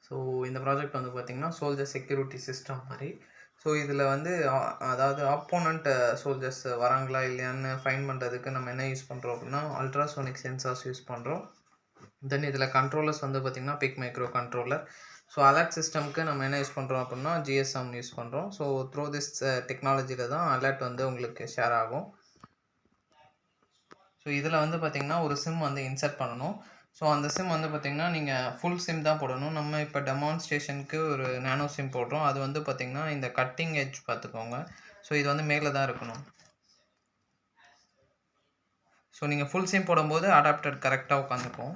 So இந்த project வந்து பார்த்திங்கன்னா சோல்ஜர் செக்யூரிட்டி சிஸ்டம் மாதிரி. ஸோ இதில் வந்து அதாவது ஆப்போனண்ட் சோல்ஜர்ஸ் வராங்களா இல்லையான்னு ஃபைன் பண்ணுறதுக்கு நம்ம என்ன யூஸ் பண்ணுறோம் அப்படின்னா அல்ட்ராசோனிக் சென்சார்ஸ் யூஸ் பண்ணுறோம். தென் இதில் கண்ட்ரோலர்ஸ் வந்து பார்த்திங்கன்னா PIC microcontroller. So alert சிஸ்டம்க்கு நம்ம என்ன யூஸ் பண்ணுறோம் அப்படின்னா ஜிஎஸ்எம் யூஸ் பண்ணுறோம். ஸோ த்ரூ திஸ் டெக்னாலஜியில் தான் அலர்ட் வந்து உங்களுக்கு ஷேர் ஆகும். ஸோ இதில் வந்து பார்த்திங்கன்னா ஒரு சிம் வந்து இன்சர்ட் பண்ணணும். ஸோ அந்த சிம் வந்து பார்த்திங்கன்னா நீங்கள் ஃபுல் சிம் தான் போடணும். நம்ம இப்போ டெமான்ஸ்ட்ரேஷனுக்கு ஒரு நேனோ சிம் போடுறோம். அது வந்து பார்த்திங்கன்னா இந்த கட்டிங் எட்ஜ் பார்த்துக்கோங்க. ஸோ இது வந்து மேலே தான் இருக்கணும். ஸோ நீங்கள் ஃபுல் சிம் போடும்போது அடாப்டர் கரெக்டாக உட்காந்துக்கும்.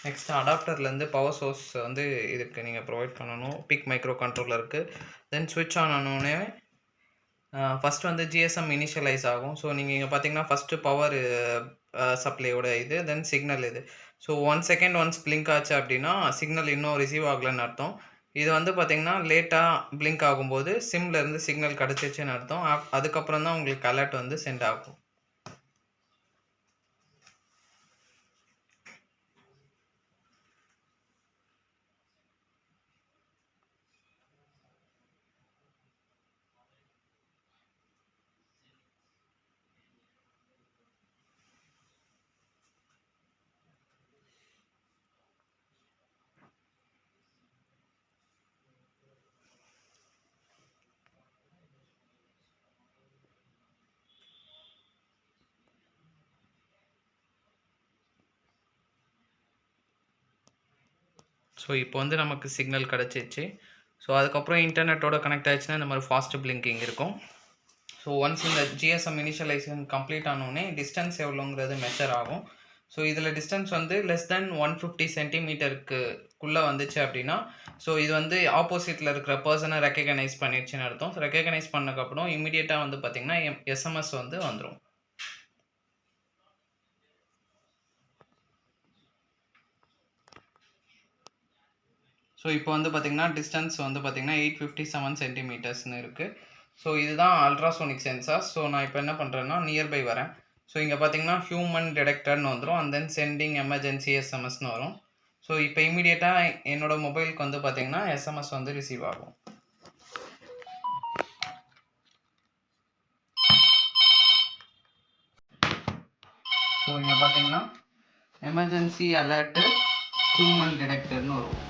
நெக்ஸ்ட் அடாப்டர்லேருந்து பவர் சோர்ஸ் வந்து இதுக்கு நீங்கள் ப்ரொவைட் பண்ணணும் பிக் மைக்ரோ கண்ட்ரோலருக்கு. தென் ஸ்விட்ச் ஆன் ஆனோடனே ஃபஸ்ட்டு வந்து ஜிஎஸ்எம் இனிஷியலைஸ் ஆகும். ஸோ நீங்கள் இங்கே பார்த்தீங்கன்னா ஃபஸ்ட்டு பவர் சப்ளையோட இது, தென் சிக்னல் இது. ஸோ 1 செகண்ட் ஒன்ஸ் பிளிங்க் ஆச்சு அப்படின்னா சிக்னல் இன்னும் ரிசீவ் ஆகலைன்னு அர்த்தம். இது வந்து பார்த்திங்கன்னா லேட்டாக பிளிங்க் ஆகும்போது சிம்லேருந்து சிக்னல் கிடச்சிச்சுன்னு அர்த்தம். அதுக்கப்புறம் தான் உங்களுக்கு அலர்ட் வந்து சென்ட் ஆகும். ஸோ இப்போ வந்து நமக்கு சிக்னல் கிடச்சிச்சு. ஸோ அதுக்கப்புறம் இன்டர்நெட்டோட கனெக்ட் ஆகிடுச்சுன்னா இந்த மாதிரி ஃபாஸ்ட் பிளிங்கிங் இருக்கும். ஸோ ஒன்ஸ் இந்த ஜிஎஸ்எம் இனிஷியலைசேஷன் கம்ப்ளீட் ஆனோடனே டிஸ்டன்ஸ் எவ்வளோங்கிறது மெஷர் ஆகும். ஸோ இதில் டிஸ்டன்ஸ் வந்து லெஸ் தென் 150 சென்டிமீட்டருக்குள்ளே வந்துச்சு அப்படின்னா ஸோ இது வந்து ஆப்போசிட்டில் இருக்கிற பர்சனை ரெக்கக்னைஸ் பண்ணிடுச்சுன்னு அர்த்தம். ரெக்கக்னைஸ் பண்ணக்கப்புறம் இமீடியட்டாக வந்து பார்த்திங்கன்னா எஸ்எம்எஸ் வந்து வந்துடும். ஸோ இப்போ வந்து பார்த்திங்கன்னா டிஸ்டன்ஸ் வந்து பார்த்திங்கன்னா 857 சென்டிமீட்டர்ஸ்னு இருக்குது. ஸோ இதுதான் அல்ட்ராசோனிக் சென்சார். ஸோ நான் இப்போ என்ன பண்ணுறேன்னா நியர்பை வரேன். ஸோ இங்கே பார்த்தீங்கன்னா ஹியூமன் டிடெக்டர்னு வந்துடும். அண்ட் தென் சென்டிங் எமர்ஜென்சி எஸ்எம்எஸ்னு வரும். ஸோ இப்போ இமீடியட்டாக என்னோடய மொபைலுக்கு வந்து பார்த்திங்கன்னா எஸ்எம்எஸ் வந்து ரிசீவ் ஆகும். ஸோ இங்கே பார்த்தீங்கன்னா எமர்ஜென்சி அலர்ட்டு ஹியூமன் டிடெக்டர்னு வரும்.